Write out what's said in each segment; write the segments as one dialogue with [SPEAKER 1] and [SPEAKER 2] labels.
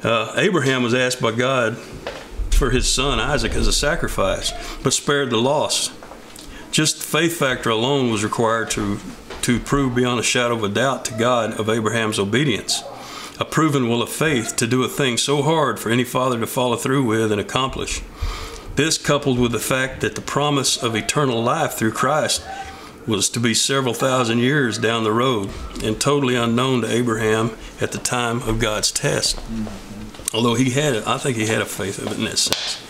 [SPEAKER 1] Abraham was asked by God for his son Isaac as a sacrifice, but spared the loss. Just the faith factor alone was required to prove beyond a shadow of a doubt to God of Abraham's obedience. A proven will of faith to do a thing so hard for any father to follow through with and accomplish. This, coupled with the fact that the promise of eternal life through Christ was to be several thousand years down the road and totally unknown to Abraham at the time of God's test. Although I think he had a faith of it in that sense.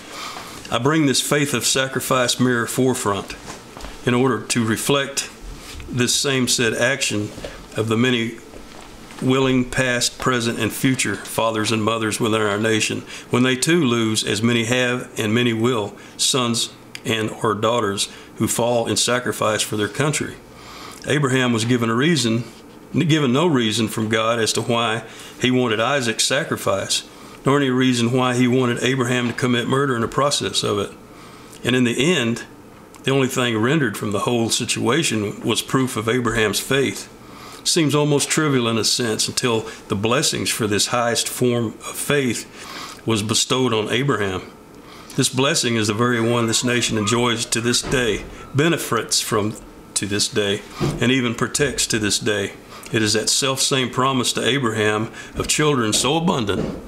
[SPEAKER 1] I bring this faith of sacrifice mirror forefront in order to reflect this same said action of the many willing past, present, and future fathers and mothers within our nation, when they too lose, as many have and many will, sons and or daughters who fall in sacrifice for their country. Abraham was given no reason from God as to why he wanted Isaac's sacrifice, nor any reason why he wanted Abraham to commit murder in the process of it. And in the end, the only thing rendered from the whole situation was proof of Abraham's faith. Seems almost trivial in a sense until the blessings for this highest form of faith was bestowed on Abraham. This blessing is the very one this nation enjoys to this day, benefits from to this day, and even protects to this day. It is that self-same promise to Abraham of children so abundant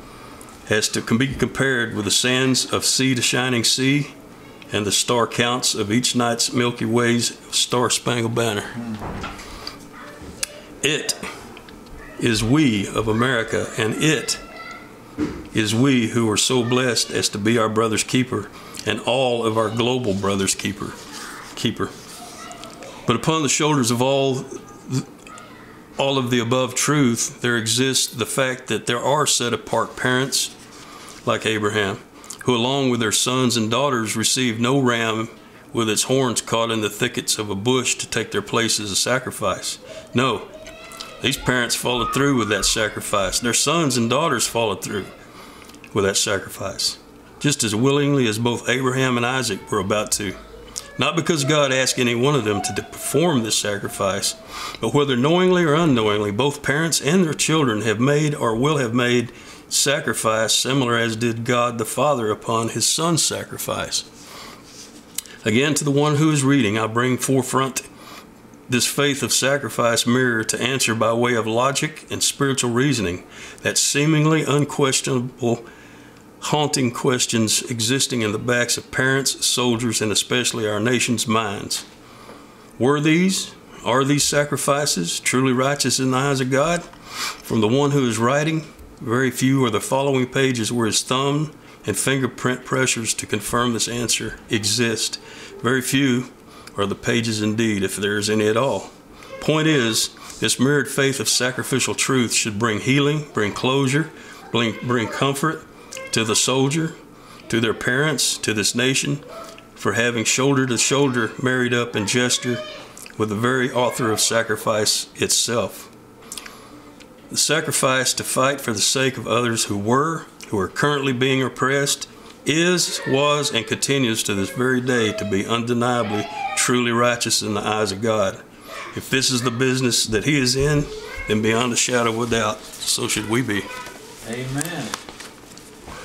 [SPEAKER 1] as to be compared with the sands of sea to shining sea and the star counts of each night's Milky Way's star-spangled banner. It is we of America, and it is we who are so blessed as to be our brother's keeper and all of our global brother's keeper. But upon the shoulders of all of the above truth, there exists the fact that there are set apart parents like Abraham, who along with their sons and daughters received no ram with its horns caught in the thickets of a bush to take their place as a sacrifice. No, these parents followed through with that sacrifice. Their sons and daughters followed through with that sacrifice, just as willingly as both Abraham and Isaac were about to. Not because God asked any one of them to perform this sacrifice, but whether knowingly or unknowingly, both parents and their children have made or will have made sacrifice similar as did God the Father upon his son's sacrifice. Again, to the one who is reading, I bring forefront this faith of sacrifice mirror to answer by way of logic and spiritual reasoning that seemingly unquestionable haunting questions existing in the backs of parents, soldiers, and especially our nation's minds. Are these sacrifices truly righteous in the eyes of God? From the one who is writing, very few are the following pages where his thumb and fingerprint pressures to confirm this answer exist. Very few are the pages indeed, if there is any at all. Point is, this mirrored faith of sacrificial truth should bring healing, bring closure, bring comfort to the soldier, to their parents, to this nation, for having shoulder to shoulder married up in gesture with the very author of sacrifice itself. The sacrifice to fight for the sake of others who are currently being oppressed, is, was, and continues to this very day to be undeniably truly righteous in the eyes of God. If this is the business that he is in, then beyond a shadow of a doubt, so should we be.
[SPEAKER 2] Amen.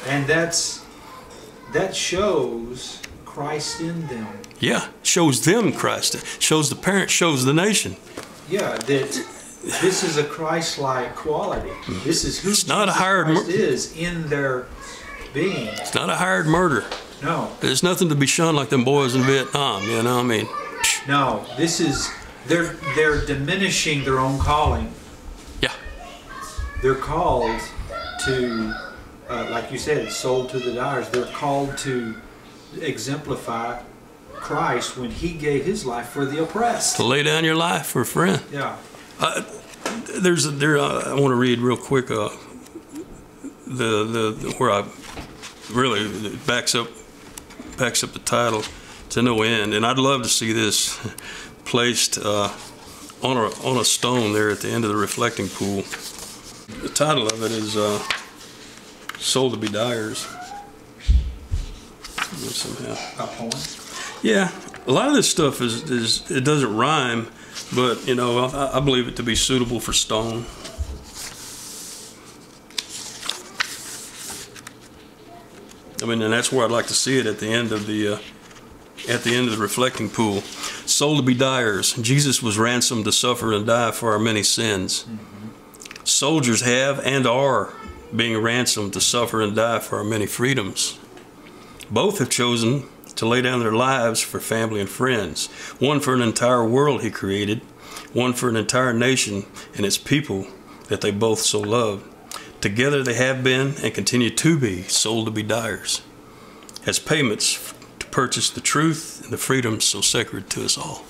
[SPEAKER 2] And that shows Christ in them.
[SPEAKER 1] Yeah, shows them Christ. Shows the parents, shows the nation.
[SPEAKER 2] Yeah, that this is a Christ-like quality. This is who
[SPEAKER 1] it's not
[SPEAKER 2] Jesus
[SPEAKER 1] a hired
[SPEAKER 2] Christ is in their being.
[SPEAKER 1] It's not a hired murder.
[SPEAKER 2] No.
[SPEAKER 1] There's nothing to be shunned like them boys in Vietnam, you know what I mean?
[SPEAKER 2] No, this is, they're diminishing their own calling.
[SPEAKER 1] Yeah.
[SPEAKER 2] They're called to, like you said, sold to the dyers. They're called to exemplify Christ when he gave his life for the oppressed.
[SPEAKER 1] To lay down your life for a friend.
[SPEAKER 2] Yeah.
[SPEAKER 1] I want to read real quick where I really backs up the title to no end, and I'd love to see this placed on a stone there at the end of the reflecting pool. The title of it is "Sold to be Dyers." Somehow.
[SPEAKER 2] A poem?
[SPEAKER 1] Yeah, a lot of this stuff is it doesn't rhyme, but you know I believe it to be suitable for stone. I mean, and that's where I'd like to see it at the end of the reflecting pool. Sold to be dyers. Jesus was ransomed to suffer and die for our many sins. Soldiers have and are being ransomed to suffer and die for our many freedoms. Both have chosen to lay down their lives for family and friends. One for an entire world he created, one for an entire nation and its people that they both so loved. Together they have been and continue to be sold to be dyers, as payments to purchase the truth and the freedom so sacred to us all.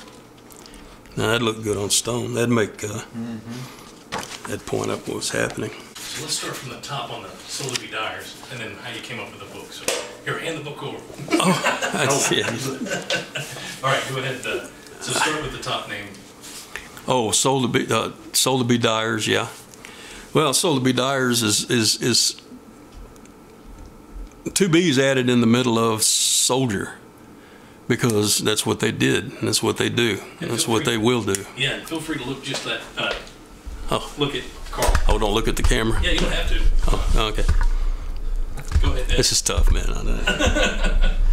[SPEAKER 1] Now that'd look good on stone. That'd make that'd point up what's happening.
[SPEAKER 3] So let's start from the top on the sold to be dyers, and then how you came up with the book. So here, hand the book over.
[SPEAKER 1] Oh, that's it.
[SPEAKER 3] All right, go ahead. So start with the top name.
[SPEAKER 1] Oh, sold to be dyers, yeah. Well, sold to be dyers is two B's added in the middle of soldier, because that's what they did, and that's what they do, and that's what they will do.
[SPEAKER 3] Yeah, and feel free to look just that.
[SPEAKER 1] Look
[SPEAKER 3] at Carl.
[SPEAKER 1] Oh, don't look at the camera.
[SPEAKER 3] Yeah, you don't have to.
[SPEAKER 1] Oh, okay.
[SPEAKER 3] Go ahead, Dad.
[SPEAKER 1] This is tough, man. I know.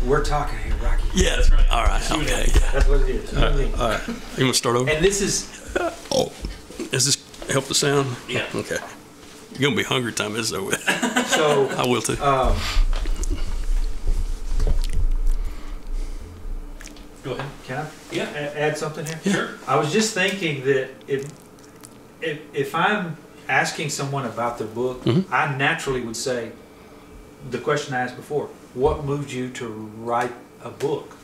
[SPEAKER 2] We're talking here, Rocky.
[SPEAKER 1] Yeah,
[SPEAKER 3] that's right.
[SPEAKER 1] All right. Okay. Yeah.
[SPEAKER 2] That's what it is.
[SPEAKER 1] All right. You want to start over?
[SPEAKER 2] And this is.
[SPEAKER 1] Does this help the sound?
[SPEAKER 3] Yeah.
[SPEAKER 1] Okay. You're gonna be hungry time this is over with.
[SPEAKER 2] So.
[SPEAKER 1] I will too.
[SPEAKER 3] Go ahead.
[SPEAKER 2] Can I?
[SPEAKER 3] Yeah.
[SPEAKER 2] Add something here?
[SPEAKER 1] Yeah.
[SPEAKER 3] Sure.
[SPEAKER 2] I was just thinking that if I'm asking someone about their book, I naturally would say the question I asked before: what moved you to write a book?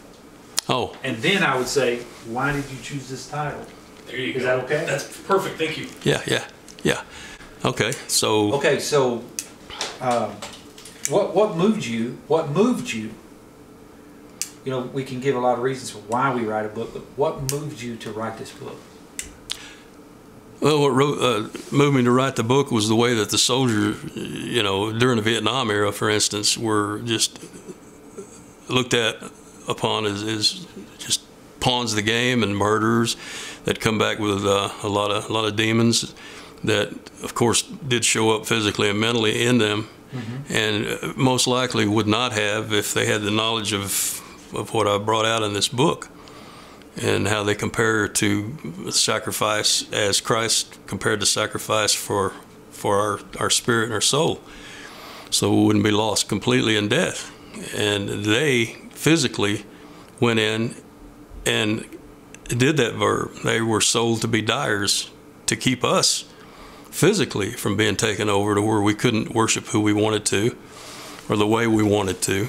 [SPEAKER 1] Oh.
[SPEAKER 2] And then I would say, why did you choose this title?
[SPEAKER 3] There you go.
[SPEAKER 2] Is that okay?
[SPEAKER 3] That's perfect. Thank you.
[SPEAKER 1] Yeah. Okay. So.
[SPEAKER 2] Okay. So, what moved you? What moved you? You know, we can give a lot of reasons for why we write a book, but what moved you to write this book?
[SPEAKER 1] Well, what moved me to write the book was the way that the soldiers, you know, during the Vietnam era, for instance, were just looked at upon as just pawns of the game and murderers that come back with a lot of demons that, of course, did show up physically and mentally in them, and most likely would not have if they had the knowledge of what I brought out in this book, and how they compare to sacrifice as Christ compared to sacrifice for our spirit and our soul, so we wouldn't be lost completely in death. And they physically went in and did that verb. They were sold to be dyers to keep us physically from being taken over to where we couldn't worship who we wanted to or the way we wanted to.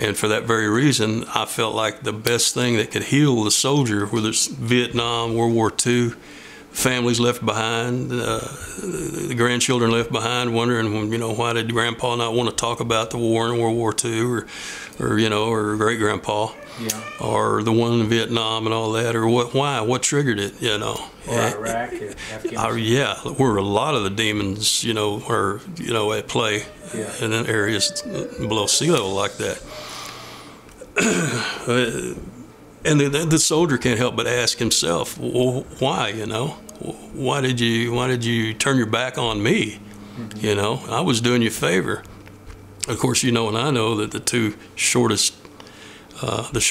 [SPEAKER 1] And for that very reason, I felt like the best thing that could heal the soldier, whether it's Vietnam, World War II, families left behind, the grandchildren left behind, wondering, you know, why did Grandpa not want to talk about the war in World War II, or you know, or great Grandpa, or the one in Vietnam and all that, or what triggered it, you know?
[SPEAKER 2] Or Iraq, or Afghanistan.
[SPEAKER 1] Yeah, where a lot of the demons, you know, are, you know, at play in areas below sea level like that. And the soldier can't help but ask himself, well, why, you know? Why did you turn your back on me? You know, I was doing you a favor. Of course, you know, and I know that the two shortest verse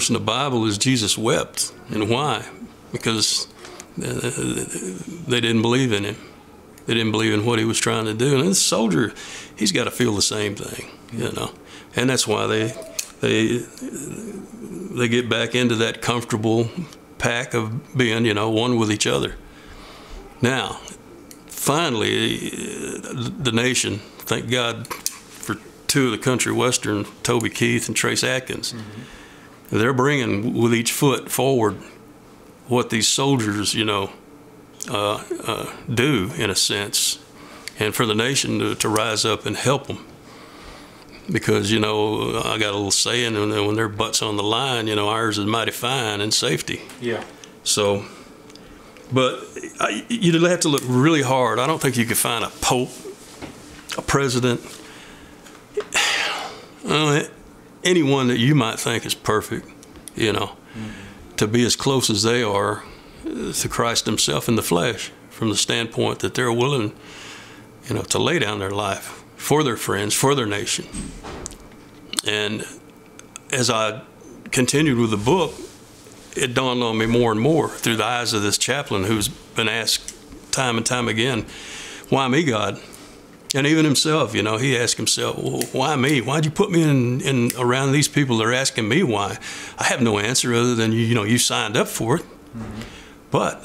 [SPEAKER 1] in the Bible is Jesus wept. And why? Because they didn't believe in him. They didn't believe in what he was trying to do. And the soldier, he's got to feel the same thing, you know. And that's why they get back into that comfortable pack of being, you know, one with each other. Now, finally, the nation, thank God for two of the country western, Toby Keith and Trace Atkins, they're bringing with each foot forward what these soldiers, you know, do in a sense, and for the nation to rise up and help them. Because, you know, I got a little saying, when their butt's on the line, you know, ours is mighty fine in safety. Yeah. So, but you'd have to look really hard. I don't think you could find a pope, a president, anyone that you might think is perfect, you know, to be as close as they are to Christ himself in the flesh, from the standpoint that they're willing, to lay down their life for their friends, for their nation. And as I continued with the book, it dawned on me more and more through the eyes of this chaplain who's been asked time and time again, why me, God? And even himself, he asked himself, well, why me? Why'd you put me in around these people that are asking me why? I have no answer other than, you signed up for it. Mm-hmm. But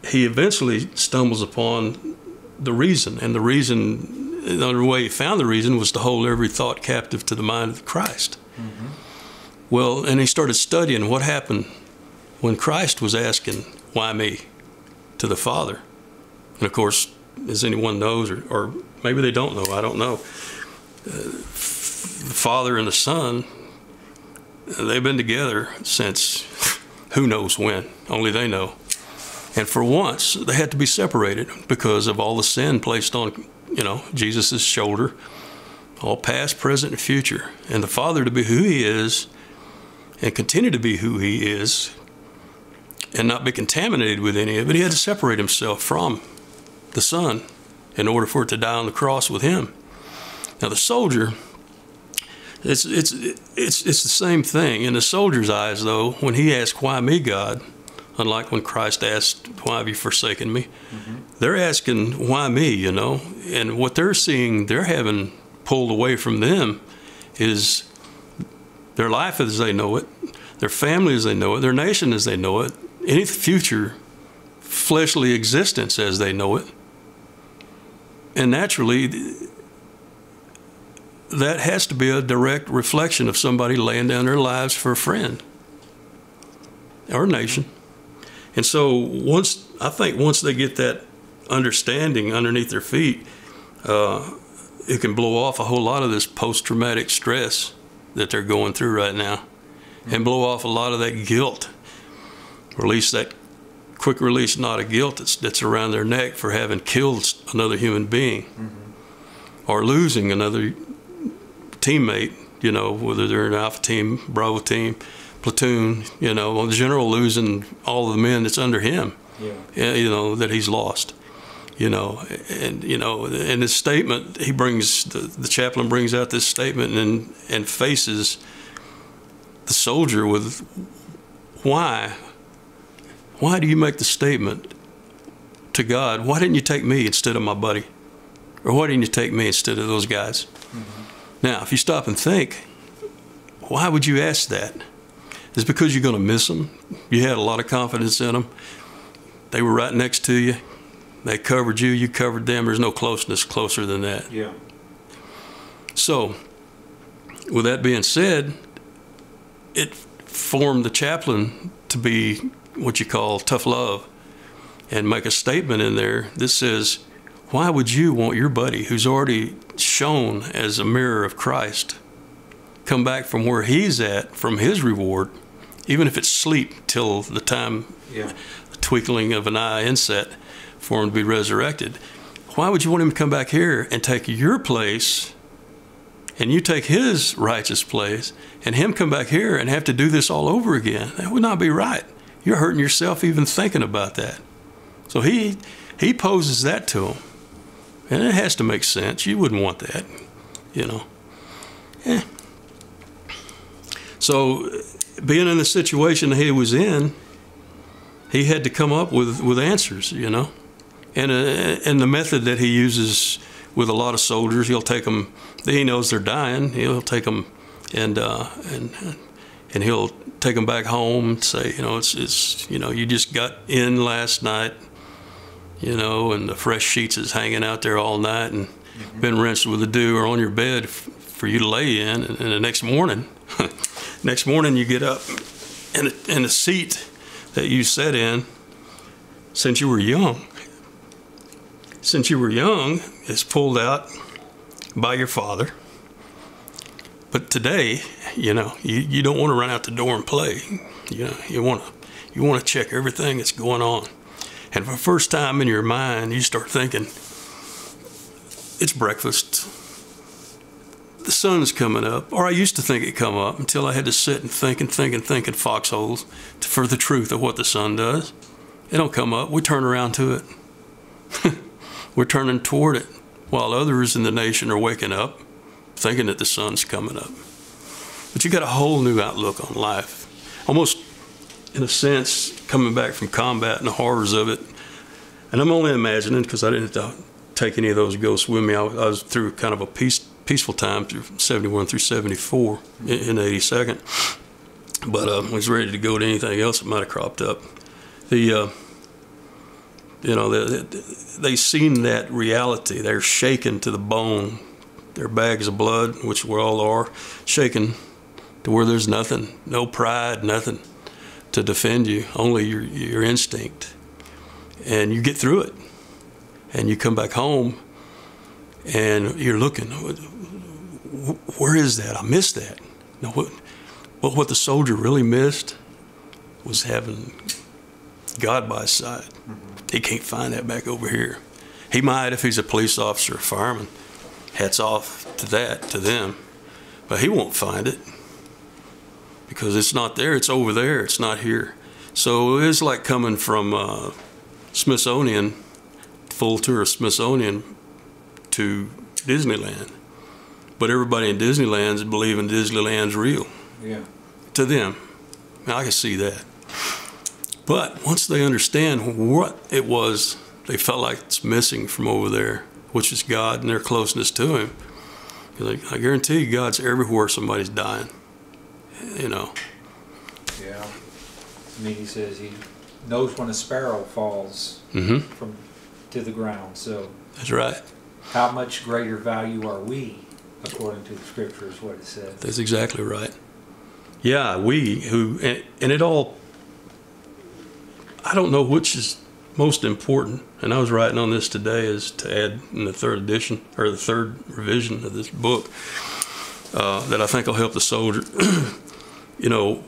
[SPEAKER 1] he eventually stumbles upon the reason. And the reason, the only way he found the reason was to hold every thought captive to the mind of Christ. Mm-hmm. Well, and he started studying what happened when Christ was asking, why me, to the Father. And of course, as anyone knows, or maybe they don't know, I don't know, the Father and the Son, they've been together since who knows when, only they know. And for once, they had to be separated because of all the sin placed on, Jesus' shoulder, all past, present, and future. And the Father to be who he is and continue to be who he is and not be contaminated with any of it, he had to separate himself from the Son in order for it to die on the cross with him. Now the soldier, it's the same thing. In the soldier's eyes, though, when he asked, why me, God, unlike when Christ asked, why have you forsaken me? Mm-hmm. They're asking, why me, And what they're seeing, they're having pulled away from them is their life as they know it, their family as they know it, their nation as they know it, any future fleshly existence as they know it. And naturally, that has to be a direct reflection of somebody laying down their lives for a friend or a nation. And so once they get that understanding underneath their feet, it can blow off a whole lot of this post-traumatic stress that they're going through right now, and blow off a lot of that guilt. Release that quick release knot of guilt that's around their neck for having killed another human being, mm-hmm. or losing another teammate, whether they're an alpha team, bravo team, platoon, the general losing all the men that's under him, that he's lost. And in this statement, he brings the chaplain brings out this statement and faces the soldier with, why do you make the statement to God, why didn't you take me instead of my buddy, or why didn't you take me instead of those guys? Mm-hmm. Now, if you stop and think, why would you ask that? It's because you're going to miss them. You had a lot of confidence in them. They were right next to you. They covered you, you covered them. There's no closeness closer than that. Yeah. So, with that being said, it formed the chaplain to be what you call tough love and make a statement in there that says, why would you want your buddy who's already shown as a mirror of Christ come back from where he's at, from his reward, even if it's sleep till the time, the twinkling of an eye inset, for him to be resurrected? Why would you want him to come back here and take your place, and you take his righteous place, and him come back here and have to do this all over again? That would not be right. You're hurting yourself even thinking about that. So he poses that to him, and it has to make sense. You wouldn't want that, So being in the situation he was in, he had to come up with answers, And the method that he uses with a lot of soldiers, he'll take them. He knows they're dying. He'll take them and he'll take them back home and say, it's you just got in last night, and the fresh sheets is hanging out there all night and been rinsed with the dew, or on your bed for you to lay in, and the next morning you get up and the seat that you sat in since you were young is pulled out by your father. But today, you don't want to run out the door and play. You want to check everything that's going on. And for the first time in your mind, you start thinking, it's breakfast. The sun's coming up. Or I used to think it'd come up until I had to sit and think in foxholes for the truth of what the sun does. It don't come up. We turn around to it. We're turning toward it. while others in the nation are waking up, thinking that the sun's coming up. But you got a whole new outlook on life. Almost, in a sense, coming back from combat and the horrors of it. And I'm only imagining, because I didn't take any of those ghosts with me. I was through kind of a peaceful time through 71 through 74 in the 82nd. But I was ready to go to anything else that might have cropped up. They seen that reality. They're shaken to the bone. Their bags of blood, which we all are, shaken to where there's nothing, no pride, nothing to defend you, only your instinct. And you get through it. And you come back home and you're looking, where is that? I missed that. No, what the soldier really missed was having God by his side. Mm-hmm. He can't find that back over here. He might if he's a police officer or fireman. Hats off to that, to them. But he won't find it because it's not there. It's over there. It's not here. So it's like coming from Smithsonian, full tour of Smithsonian, to Disneyland. But everybody in Disneyland's believing Disneyland's real.
[SPEAKER 2] Yeah.
[SPEAKER 1] To them. Now, I can see that. But once they understand what it was they felt like it's missing from over there, which is God and their closeness to Him, like, I guarantee you God's everywhere somebody's dying. You know.
[SPEAKER 2] Yeah. I mean, He says He knows when a sparrow falls from to the ground. So
[SPEAKER 1] that's right.
[SPEAKER 2] How much greater value are we, according to the Scripture, is what it says.
[SPEAKER 1] That's exactly right. Yeah, we who, and it all, I don't know which is most important, and I was writing on this today, is to add in the third edition, or the third revision of this book, that I think will help the soldier. You know,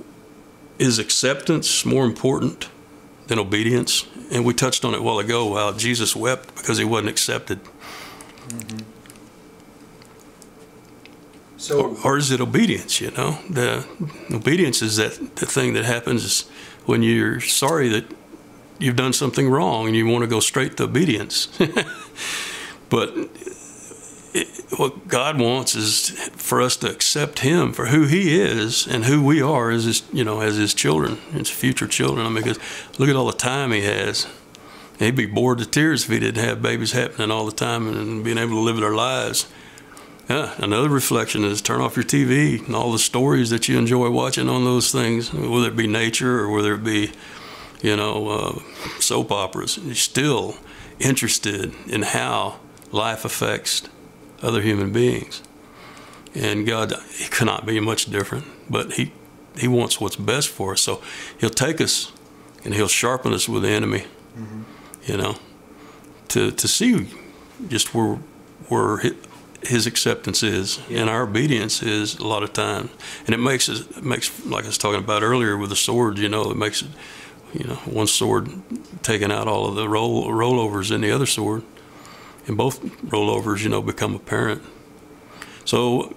[SPEAKER 1] is acceptance more important than obedience? And we touched on it a while ago, how Jesus wept because He wasn't accepted.
[SPEAKER 2] Mm-hmm. So,
[SPEAKER 1] or is it obedience? You know, the obedience is the thing that happens when you're sorry that you've done something wrong and you want to go straight to obedience. But what God wants is for us to accept Him for who He is and who we are as His, as His children, His future children. I mean, because look at all the time He has. He'd be bored to tears if He didn't have babies happening all the time and being able to live their lives. Yeah, another reflection is turn off your TV and all the stories that you enjoy watching on those things, whether it be nature or whether it be, soap operas. You're still interested in how life affects other human beings. And God, He cannot be much different, but He wants what's best for us. So He'll take us and He'll sharpen us with the enemy, to see just where His acceptance is, and our obedience is a lot of times. And it makes, like I was talking about earlier with the sword, it makes it, one sword taking out all of the rollovers in the other sword, and both rollovers, become apparent. So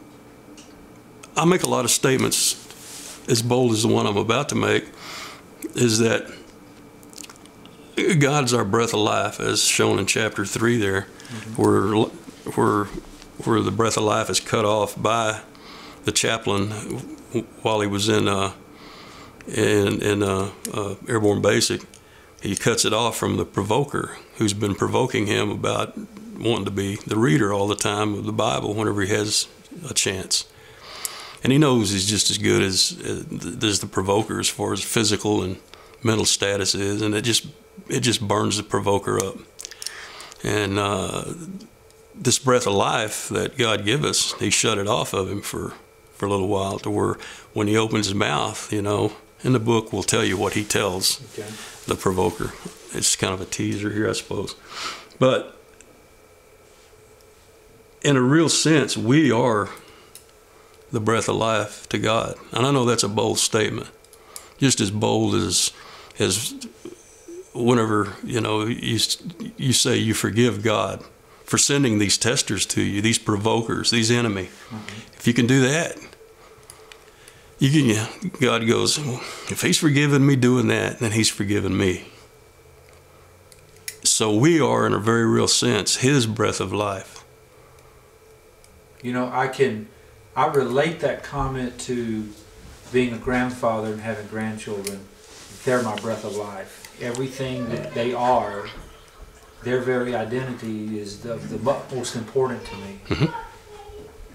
[SPEAKER 1] I make a lot of statements as bold as the one I'm about to make, is that God's our breath of life, as shown in chapter 3 there, where the breath of life is cut off by the chaplain while he was in Airborne Basic. He cuts it off from the provoker who's been provoking him about wanting to be the reader all the time of the Bible whenever he has a chance. And he knows he's just as good as the provoker as far as physical and mental status is, and it just burns the provoker up. And this breath of life that God give us, He shut it off of him for a little while, to where when he opens his mouth, in the book we'll tell you what he tells the provoker. It's kind of a teaser here, I suppose. But in a real sense, we are the breath of life to God. And I know that's a bold statement, just as bold as whenever, you say you forgive God for sending these testers to you, these provokers, these enemy. If you can do that, God goes, well, if He's forgiven me doing that, then He's forgiven me. So we are, in a very real sense, His breath of life.
[SPEAKER 2] You know, I relate that comment to being a grandfather and having grandchildren. They're my breath of life. Everything that they are, their very identity is the most important to me.
[SPEAKER 1] Mm-hmm.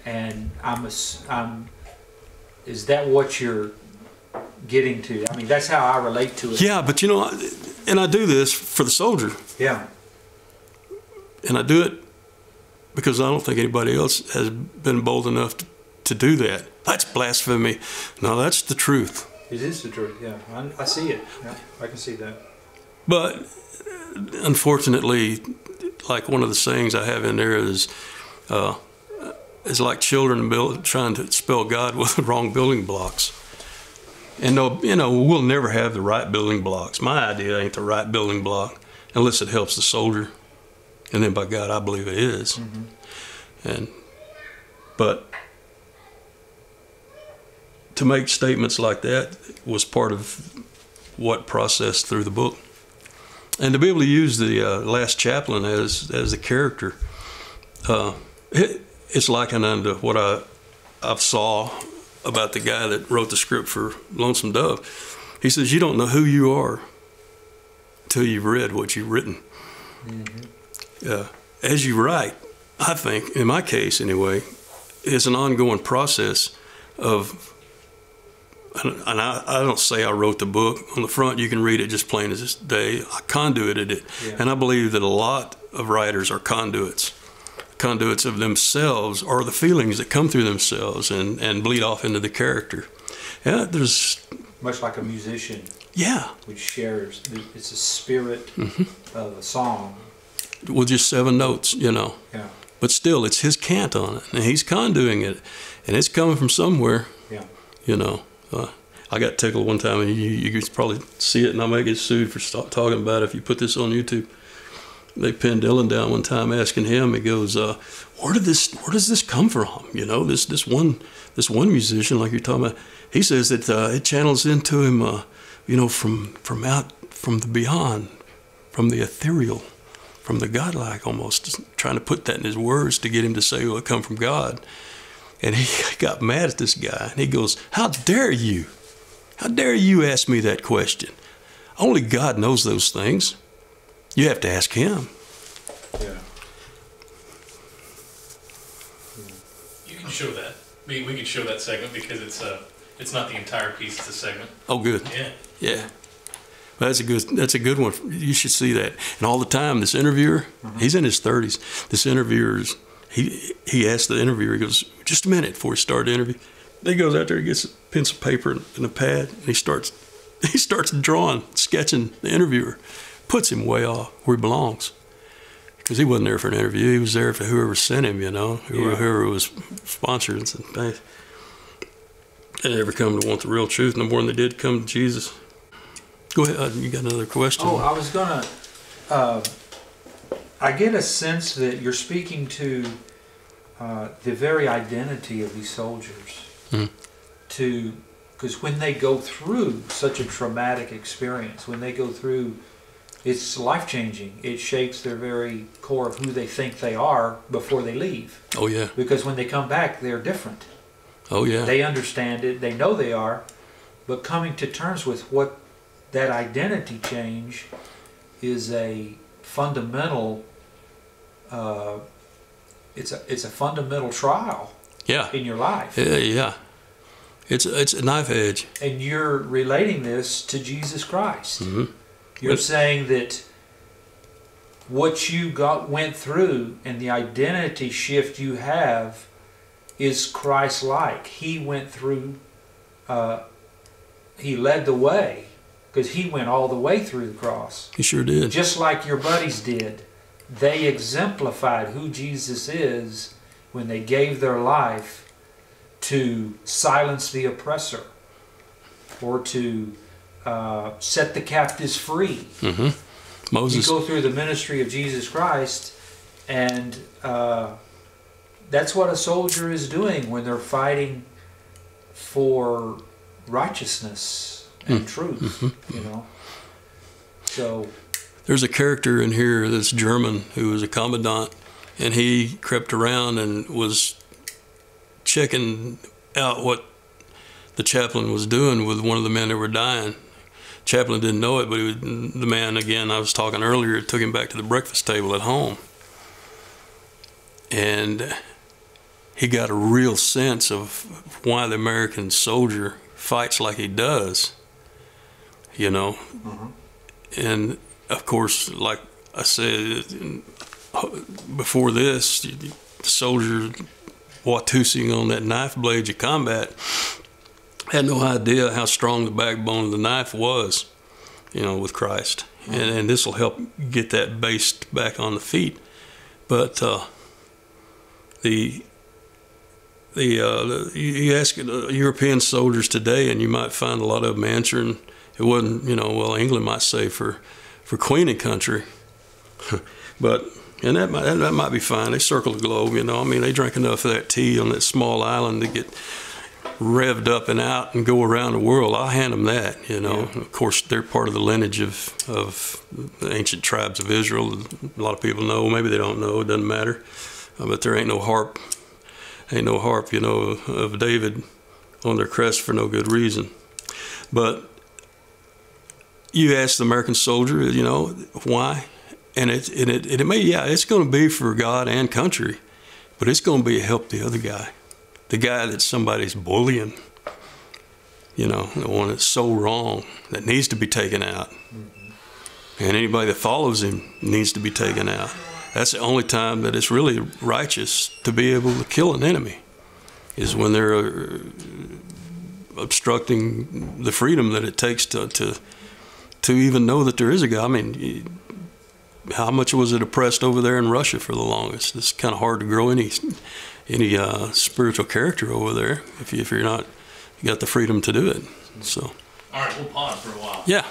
[SPEAKER 2] And is that what you're getting to? I mean, that's how I relate to it.
[SPEAKER 1] Yeah, but you know, and I do this for the soldier.
[SPEAKER 2] Yeah.
[SPEAKER 1] And I do it because I don't think anybody else has been bold enough to do that. That's blasphemy. No, that's the truth.
[SPEAKER 2] It is the truth, yeah. I see it. Yeah, I can see that.
[SPEAKER 1] But unfortunately, like one of the sayings I have in there is it's like children trying to spell God with the wrong building blocks. And no, you know, we'll never have the right building blocks. My idea ain't the right building block unless it helps the soldier. And then by God, I believe it is.
[SPEAKER 2] Mm-hmm.
[SPEAKER 1] But to make statements like that was part of what processed through the book. And to be able to use the last chaplain as the character, it's likened unto what I've saw about the guy that wrote the script for Lonesome Dove. He says, you don't know who you are till you've read what you've written.
[SPEAKER 2] Mm-hmm.
[SPEAKER 1] As you write, I think, in my case anyway, it's an ongoing process of, and I don't say I wrote the book. On the front, you can read it just plain as day. I conduited it.
[SPEAKER 2] Yeah.
[SPEAKER 1] And I believe that a lot of writers are conduits. Conduits of themselves or the feelings that come through themselves and bleed off into the character. Yeah, there's...
[SPEAKER 2] Much like a musician.
[SPEAKER 1] Yeah.
[SPEAKER 2] Which shares. It's a spirit of a song.
[SPEAKER 1] With just 7 notes, you know.
[SPEAKER 2] Yeah.
[SPEAKER 1] But still, it's his cant on it. And he's conduing it. And it's coming from somewhere.
[SPEAKER 2] Yeah.
[SPEAKER 1] You know. I got tickled one time, and you could probably see it, and I might get sued for talking about it if you put this on YouTube. They pinned Dylan down one time, asking him. He goes, "Where does this come from? You know, this one musician, like you're talking about." He says that it channels into him, you know, from the beyond, from the ethereal, from the godlike, almost trying to put that in his words to get him to say, "Well, it come from God." And he got mad at this guy, and he goes, "How dare you? How dare you ask me that question? Only God knows those things. You have to ask him."
[SPEAKER 2] Yeah.
[SPEAKER 3] You can show that. We can show that segment because it's not the entire piece; it's a segment.
[SPEAKER 1] Oh, good.
[SPEAKER 3] Yeah.
[SPEAKER 1] Yeah. Well, that's a good one. You should see that. And all the time, this interviewer, he's in his 30s. This interviewer's, he asked the interviewer, he goes, "Just a minute," before he started the interview. Then he goes out there, he gets a pencil, paper, and a pad, and he starts drawing, sketching the interviewer. Puts him way off where he belongs. Because he wasn't there for an interview. He was there for whoever sent him, you know, whoever was sponsored. And they never come to want the real truth no more than they did come to Jesus. Go ahead. You got another question?
[SPEAKER 2] Oh, I was going to... I get a sense that you're speaking to the very identity of these soldiers. Because when they go through such a traumatic experience, when they go through... It's life-changing. It shapes their very core of who they think they are before they leave.
[SPEAKER 1] Oh, yeah.
[SPEAKER 2] Because when they come back, they're different.
[SPEAKER 1] Oh, yeah.
[SPEAKER 2] They understand it. They know they are. But coming to terms with what that identity change is a fundamental, it's a fundamental trial in your life.
[SPEAKER 1] Yeah. It's a knife edge.
[SPEAKER 2] And you're relating this to Jesus Christ.
[SPEAKER 1] Mm-hmm.
[SPEAKER 2] You're saying that what you went through and the identity shift you have is Christ-like. He went through, he led the way because he went all the way through the cross.
[SPEAKER 1] He sure did.
[SPEAKER 2] Just like your buddies did. They exemplified who Jesus is when they gave their life to silence the oppressor or to set the captives free.
[SPEAKER 1] Mm-hmm. Moses.
[SPEAKER 2] You go through the ministry of Jesus Christ, and that's what a soldier is doing when they're fighting for righteousness and truth. You know. So
[SPEAKER 1] there's a character in here that's German who was a commandant, and he crept around and was checking out what the chaplain was doing with one of the men that were dying. Chaplain didn't know it, but the man, again, I was talking earlier, took him back to the breakfast table at home. And he got a real sense of why the American soldier fights like he does, you know.
[SPEAKER 2] Mm-hmm.
[SPEAKER 1] And, of course, like I said, before this, the soldier Watusi on that knife blade of combat had no idea how strong the backbone of the knife was, you know, with Christ. And this will help get that based back on the feet. But you ask European soldiers today, and you might find a lot of them answering, it wasn't, you know, well, England might say for Queen and country. But, and that might be fine. They circle the globe, you know. I mean, they drink enough of that tea on that small island to get revved up and out and go around the world. I'll hand them that, you know. Yeah. Of course, they're part of the lineage of the ancient tribes of Israel. A lot of people know, maybe they don't know, it doesn't matter. But there ain't no harp, you know, of David on their crest for no good reason. But you ask the American soldier, you know, why? And it may, yeah, it's going to be for God and country, but it's going to be to help the other guy. The guy that somebody's bullying, you know, the one that's so wrong, that needs to be taken out. Mm-hmm. And anybody that follows him needs to be taken out. That's the only time that it's really righteous to be able to kill an enemy, is when they're obstructing the freedom that it takes to even know that there is a God. I mean, how much was it oppressed over there in Russia for the longest? It's kind of hard to grow any spiritual character over there if you're not, you got the freedom to do it. So.
[SPEAKER 3] All right, we'll pause for a while.
[SPEAKER 1] Yeah.